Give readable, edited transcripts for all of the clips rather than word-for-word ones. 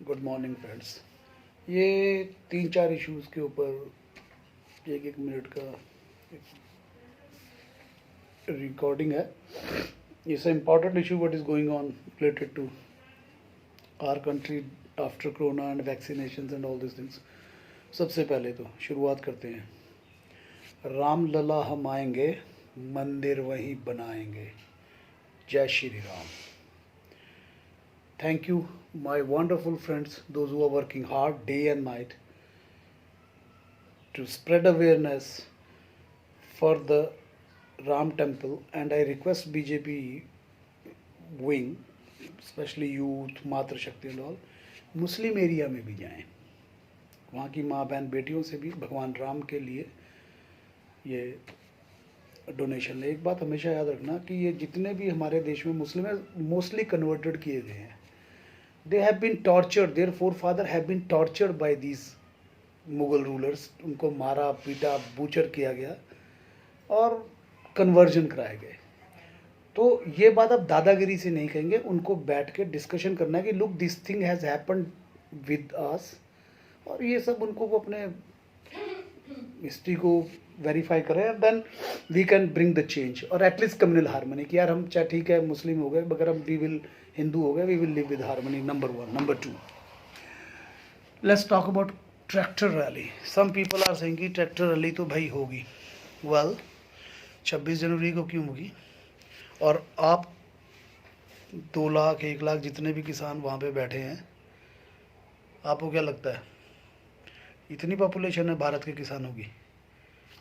Good morning friends. ये 3-4 issues के ऊपर एक एक मिनट का रिकॉर्डिंग है। It's a important issue what is going on related to our country after corona and vaccination and all this things. सबसे पहले तो शुरुआत करते हैं। राम लला हम आएंगे, मंदिर वहीं बनाएंगे। जय Shri Ram. Thank you, my wonderful friends, those who are working hard day and night to spread awareness for the Ram temple. And I request BJP wing, especially youth, मातृ शक्ति and all, मुस्लिम एरिया में भी जाएं। वहाँ की माँ बहन बेटियों से भी भगवान राम के लिए ये डोनेशन है। एक बात हमेशा याद रखना कि ये जितने भी हमारे देश में मुस्लिम हैं मोस्टली कन्वर्टेड किए गए हैं। They have been tortured, their forefather have been tortured by these Mughal rulers. उनको मारा पीटा बूचर किया गया और कन्वर्जन कराए गए। तो ये बात आप दादागिरी से नहीं कहेंगे, उनको बैठ के डिस्कशन करना है कि look this thing has happened with us, और ये सब उनको वो अपने हिस्ट्री को वेरीफाई करें, then we can bring the change और एटलीस्ट कम्युनल हारमोनी कि यार हम चाहे ठीक है मुस्लिम हो गए मगर हम वी विल हिंदू हो गए, we will live with harmony. Number 1। Number 2, let's talk about tractor rally. Some people are saying कि ट्रैक्टर रैली तो भाई होगी। वेल 26 जनवरी को क्यों होगी? और आप 2 लाख 1 लाख जितने भी किसान वहाँ पे बैठे हैं, आपको क्या लगता है इतनी पॉपुलेशन है भारत के किसानों की?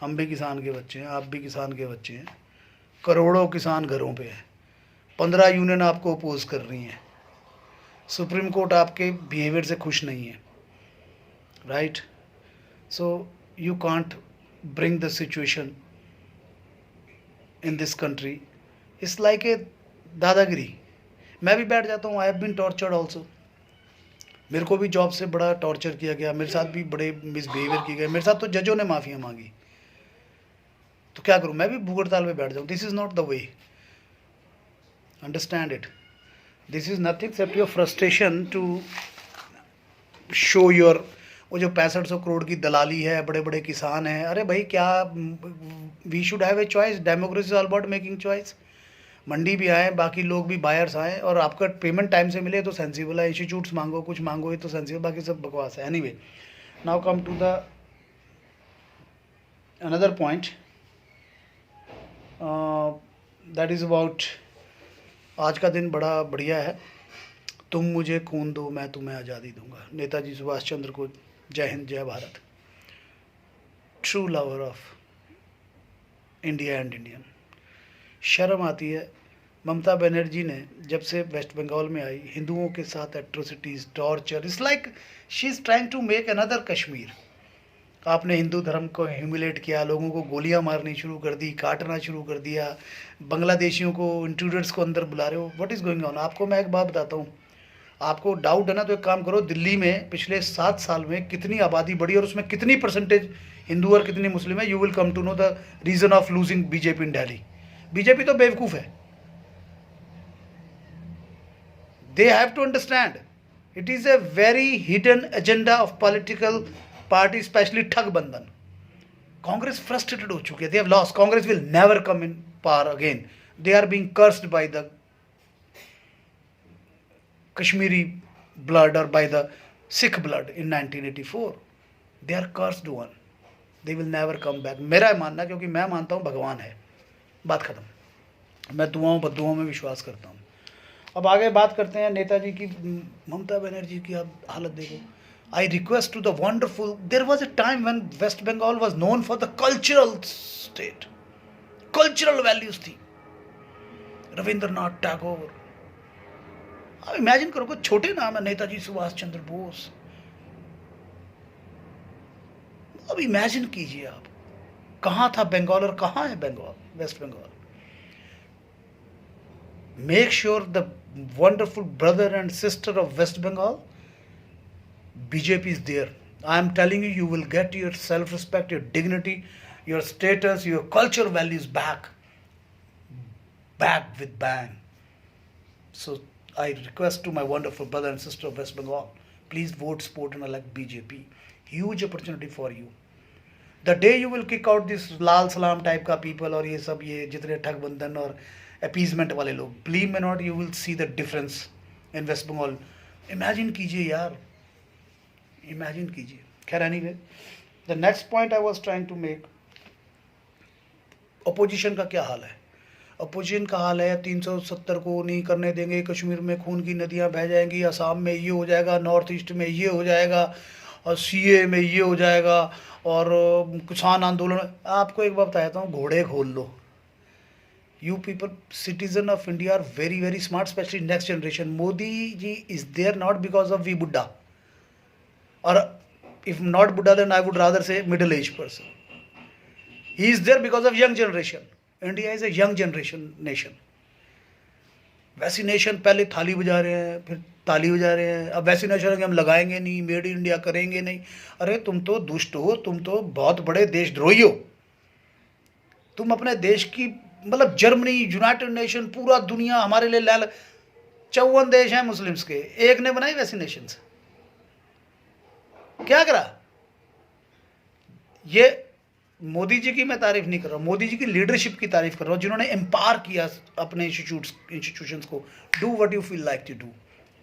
हम भी किसान के बच्चे हैं, आप भी किसान के बच्चे हैं। करोड़ों किसान घरों पे हैं। 15 यूनियन आपको अपोज कर रही हैं। सुप्रीम कोर्ट आपके बिहेवियर से खुश नहीं है, right? So you can't bring the situation in this country. It's like a दादागिरी। मैं भी बैठ जाता हूँ। I have been tortured also. मेरे को भी जॉब से बड़ा टॉर्चर किया गया, मेरे साथ भी बड़े मिसबिहेवियर किए गए, मेरे साथ तो जजों ने माफ़ियाँ मांगी। तो क्या करूँ? मैं भी भूख हड़ताल पे बैठ जाऊँ? This is not the way. Understand it. This is nothing except your frustration to show your. वो जो 6500 करोड़ की दलाली है, बड़े बड़े किसान हैं, अरे भाई क्या we should have a choice. Democracy all about making choice. मंडी भी आए, बाकी लोग भी बायर्स आए, और आपका पेमेंट टाइम से मिले तो सेंसिबल है। इंस्टीट्यूट्स मांगो, कुछ मांगो, ये तो सेंसिबल, बाकी सब बकवास है। Anyway, now come to the another point that is about आज का दिन बड़ा बढ़िया है। तुम मुझे खून दो, मैं तुम्हें आज़ादी दूंगा। नेताजी सुभाष चंद्र को जय हिंद, जय Bharat. True lover of India and Indian. शर्म आती है। ममता बनर्जी ने जब से वेस्ट बंगाल में आई, हिंदुओं के साथ atrocities, torture, it's like she is trying to make another Kashmir. आपने हिंदू धर्म को ह्यूमिलेट किया, लोगों को गोलियां मारनी शुरू कर दी, काटना शुरू कर दिया, बांग्लादेशियों को, इंट्रूडर्स को अंदर बुला रहे हो। What is going on? आपको मैं एक बात बताता हूँ, आपको डाउट है ना तो एक काम करो, दिल्ली में पिछले 7 साल में कितनी आबादी बढ़ी और उसमें कितनी परसेंटेज हिंदू और कितनी मुस्लिम है। You will come to know the reason of losing BJP in Delhi. BJP तो बेवकूफ़ है। They have to understand it is a very hidden agenda of political party, specially ठगबंधन। कांग्रेस फ्रस्ट्रेटेड हो चुकी है। They have lost. Congress will never come in power again. They are being cursed by the Kashmiri blood और by the Sikh blood in 1984। They are cursed one. They will never come back. मेरा मानना, क्योंकि मैं मानता हूँ भगवान है। बात खत्म। मैं दुआओं बद्दुआओं में विश्वास करता हूँ। अब आगे बात करते हैं नेताजी की। ममता बनर्जी की आप हालत देखो। I request to the wonderful, there was a time when West Bengal was known for the cultural state. Cultural values थी। रविंद्रनाथ टैगोर। अब इमेजिन करो, कोई छोटे नाम है, नेताजी सुभाष चंद्र बोस। अब इमेजिन कीजिए आप, कहाँ था बंगाल और कहाँ है Bengal, West Bengal. Make sure the wonderful brother and sister of West Bengal, BJP is there. I am telling you, you will get your self-respect, your dignity, your status, your cultural values back with bang. So I request to my wonderful brother and sister of West Bengal, please vote, support and elect BJP. Huge opportunity for you. The day you will kick out this लाल सलाम type का people और ये सब ये जितने ठग बंधन और appeasement वाले लोग, believe me not, you will see the difference in West Bengal. Imagine कीजिए यार, imagine कीजिए. खैर anyway, the next point I was trying to make, opposition का क्या हाल है? अपोजिशन का हाल है 370 को नहीं करने देंगे, कश्मीर में खून की नदियां बह जाएंगी, असम में ये हो जाएगा, नॉर्थ ईस्ट में ये हो जाएगा, और सीए में ये हो जाएगा, और किसान आंदोलन. आपको एक बात बताता हूँ, घोड़े खोल लो. You people, citizen of India are very very smart, specially next generation. Modi ji is there not because of we बुड्ढा, और इफ नॉट बुड्ढा then I would rather say middle age person. He is there because of young generation. India is a young generation nation. Vaccination पहले थाली बजा रहे हैं, फिर ताली बजा रहे हैं, अब वैक्सीनेशन हम लगाएंगे नहीं, मेड इन इंडिया करेंगे नहीं. अरे तुम तो दुष्ट हो, तुम तो बहुत बड़े देशद्रोही हो. तुम अपने देश की, मतलब जर्मनी, यूनाइटेड नेशन, पूरा दुनिया हमारे लिए 54 देश हैं मुस्लिम्स के, एक ने बनाई वैक्सीनेशन. क्या करा? ये मोदी जी की मैं तारीफ नहीं कर रहा हूँ, मोदी जी की लीडरशिप की तारीफ कर रहा हूँ, जिन्होंने एम्पावर किया अपने इंस्टीट्यूशंस को. Do what you feel like to do,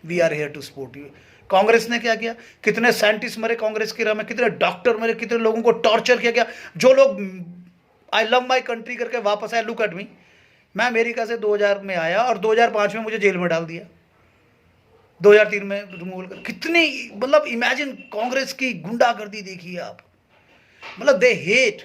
we are here to support you. Congress ने क्या किया? कितने साइंटिस्ट मरे कांग्रेस के राह में, कितने डॉक्टर मरे, कितने लोगों को टॉर्चर किया गया. जो लोग आई लव माई कंट्री करके वापस आए, लुक एट मी. मैं अमेरिका से 2000 में आया और 2005 में मुझे जेल में डाल दिया, 2003 में रिमूवल कर. कितनी, मतलब इमेजिन, कांग्रेस की गुंडागर्दी देखिए आप. मतलब they hate,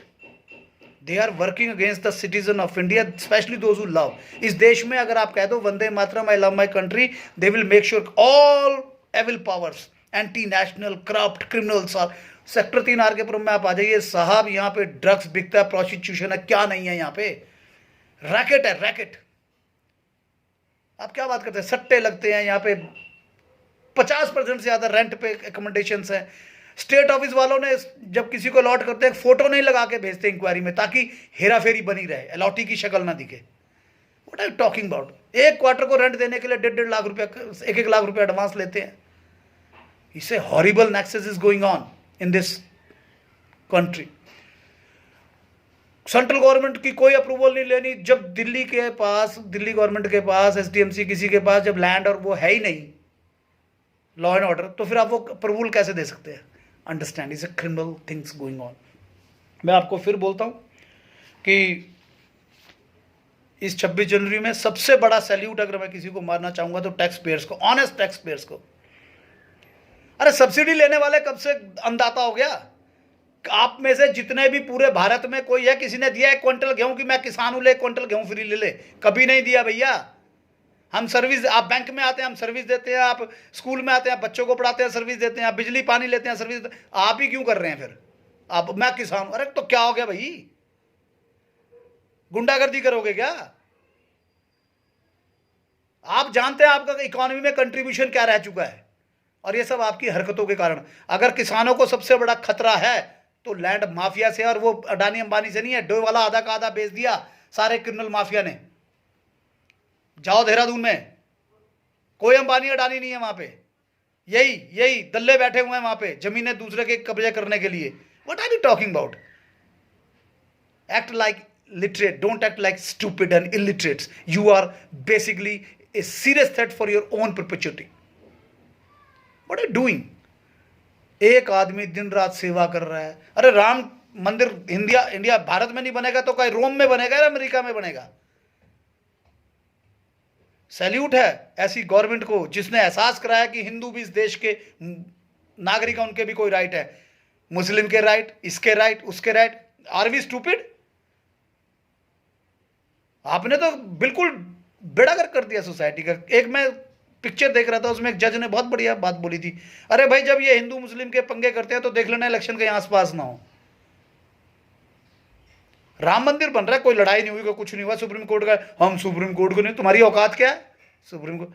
they are working against the citizen of India, specially those who love. इस देश में अगर आप कह दो वंदे मातरम, I love my country, they will make sure all evil powers, anti national, corrupt, criminals are. Sector 3 R K Puram में आप आ जाइए साहब, यहाँ पे ड्रग्स बिकता है, प्रोस्टिट्यूशन है, क्या नहीं है यहाँ पे, रैकेट है, रैकेट. आप क्या बात करते हैं? सट्टे लगते हैं यहाँ पे, 50% से ज्यादा रेंट पे एकोमोडेशन है. स्टेट ऑफिस वालों ने जब किसी को अलॉट करते हैं, फोटो नहीं लगा के भेजते इंक्वायरी में, ताकि हेरा फेरी बनी रहे, अलॉटी की शक्ल ना दिखे. What are you talking about? एक क्वार्टर को रेंट देने के लिए 1.5 लाख रुपया, 1 लाख रुपया एडवांस लेते हैं. इससे horrible nexus is going on in this country. Central government की कोई अप्रूवल नहीं लेनी. जब दिल्ली के पास, दिल्ली गवर्नमेंट के पास, एसडीएमसी किसी के पास जब लैंड और वो है ही नहीं, लॉ एंड ऑर्डर, तो फिर आप वो अप्रूवल कैसे दे सकते हैं? Understand, is a criminal things going on. मैं आपको फिर बोलता हूं कि इस 26 जनवरी में सबसे बड़ा सैल्यूट अगर मैं किसी को मारना चाहूंगा तो टैक्स पेयर्स को, ऑनेस्ट टैक्स पेयर्स को. अरे सब्सिडी लेने वाले कब से अंदाता हो गया? आप में से जितने भी पूरे भारत में कोई है, किसी ने दिया 1 क्विंटल गेहूं कि मैं किसान हूं, ले 1 क्विंटल गेहूं फ्री ले ले? कभी नहीं दिया भैया. हम सर्विस, आप बैंक में आते हैं हम सर्विस देते हैं, आप स्कूल में आते हैं बच्चों को पढ़ाते हैं सर्विस देते हैं, आप बिजली पानी लेते हैं सर्विस. आप ही क्यों कर रहे हैं फिर? आप, मैं किसान हूं. अरे तो क्या हो गया भाई? गुंडागर्दी करोगे क्या? आप जानते हैं आपका इकोनॉमी में कंट्रीब्यूशन क्या रह चुका है, और ये सब आपकी हरकतों के कारण. अगर किसानों को सबसे बड़ा खतरा है तो लैंड माफिया से, और वो अडानी अंबानी से नहीं है. डो वाला आधा का आधा बेच दिया सारे क्रिमिनल माफिया ने. जाओ देहरादून में, कोई अंबानी अडानी नहीं है वहां पे. यही दल्ले बैठे हुए हैं वहां पे, जमीनें दूसरे के कब्जे करने के लिए. What are you talking about? Act like literate, don't act like stupid and illiterates. You are basically a serious threat for your own perpetuity. What are you doing? एक आदमी दिन रात सेवा कर रहा है. अरे राम मंदिर इंडिया भारत में नहीं बनेगा तो कहीं रोम में बनेगा या अमेरिका में बनेगा? सैल्यूट है ऐसी गवर्नमेंट को जिसने एहसास कराया कि हिंदू भी इस देश के नागरिक हैं, उनके भी कोई राइट है. मुस्लिम के राइट, इसके राइट, उसके राइट. Are we stupid? आपने तो बिल्कुल बेड़ागर्क कर दिया सोसाइटी का. एक मैं पिक्चर देख रहा था, उसमें एक जज ने बहुत बढ़िया बात बोली थी. अरे भाई जब ये हिंदू मुस्लिम के पंगे करते हैं तो देख लेना इलेक्शन के आसपास ना हो. राम मंदिर बन रहा है, कोई लड़ाई नहीं हुई, कोई कुछ नहीं हुआ. सुप्रीम कोर्ट का, हम सुप्रीम कोर्ट को नहीं, तुम्हारी औकात क्या है सुप्रीम कोर्ट?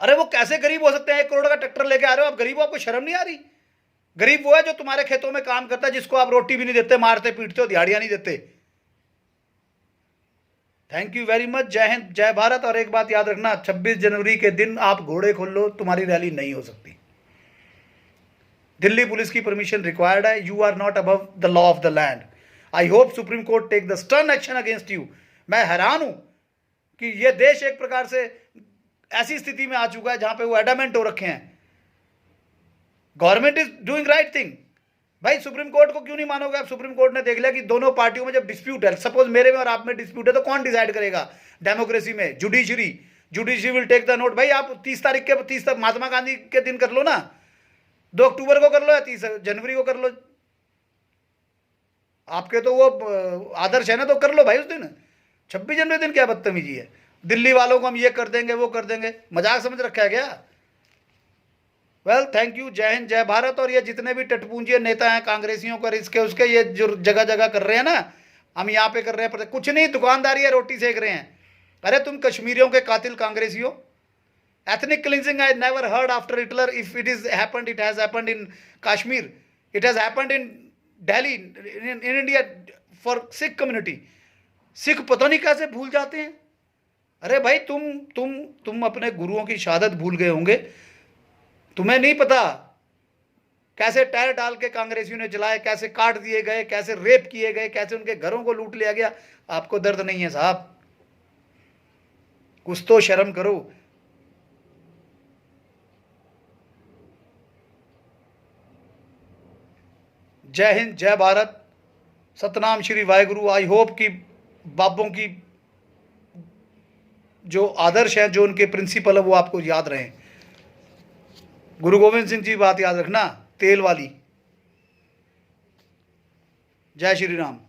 अरे वो कैसे गरीब हो सकते हैं? 1 करोड़ का ट्रैक्टर लेके आ रहे हो आप, गरीब हो? आपको शर्म नहीं आ रही? गरीब वो है जो तुम्हारे खेतों में काम करता है, जिसको आप रोटी भी नहीं देते, मारते पीटते हो, दिहाड़ियां नहीं देते. Thank you very much. जय हिंद, जय भारत। और एक बात याद रखना, 26 जनवरी के दिन आप घोड़े खोल लो, तुम्हारी रैली नहीं हो सकती। दिल्ली पुलिस की परमिशन रिक्वायर्ड है। You are not above the law of the land. I hope supreme court take the stern action against you. मैं हैरान हूं कि यह देश एक प्रकार से ऐसी स्थिति में आ चुका है जहां पे वो एडामेंट हो रखे हैं, government is doing right thing. भाई सुप्रीम कोर्ट को क्यों नहीं मानोगे आप? सुप्रीम कोर्ट ने देख लिया कि दोनों पार्टियों में जब डिस्प्यूट है, सपोज मेरे में और आप में डिस्प्यूट है, तो कौन डिसाइड करेगा डेमोक्रेसी में? Judiciary will take the note. भाई आप 30 तारीख के 30 तक महात्मा गांधी के दिन कर लो ना, 2 अक्टूबर को कर लो या 30 जनवरी को कर लो। आपके तो वो आदर्श है ना, तो कर लो भाई उस दिन। 26 जनवरी दिन क्या बदतमीजी है? दिल्ली वालों को हम ये कर देंगे वो कर देंगे, मजाक समझ रखा है क्या? Well thank you. जय हिंद, जय भारत। और ये जितने भी टटपूंजी नेता हैं कांग्रेसियों का, इसके उसके, ये जो जगह जगह कर रहे हैं ना, हम यहाँ पे कर रहे हैं, कुछ नहीं, दुकानदारी है, रोटी सेक रहे हैं। अरे तुम कश्मीरियों के कातिल कांग्रेसियों, ethnic cleansing I never heard after Hitler. If it is happened, it has happened in Kashmir, it has happened in Delhi, in India for Sikh community. Sikh पता नहीं कैसे भूल जाते हैं। अरे भाई तुम अपने गुरुओं की शहादत भूल गए होंगे, तुम्हें नहीं पता कैसे टायर डाल के कांग्रेसियों ने चलाए, कैसे काट दिए गए, कैसे रेप किए गए, कैसे उनके घरों को लूट लिया गया। आपको दर्द नहीं है साहब? कुछ तो शर्म करो। जय हिंद, जय भारत, सतनाम श्री वाहेगुरु। आई होप कि बाबों की जो आदर्श है, जो उनके प्रिंसिपल है, वो आपको याद रहे। गुरु गोविंद सिंह जी बात याद रखना, तेल वाली। जय श्री राम।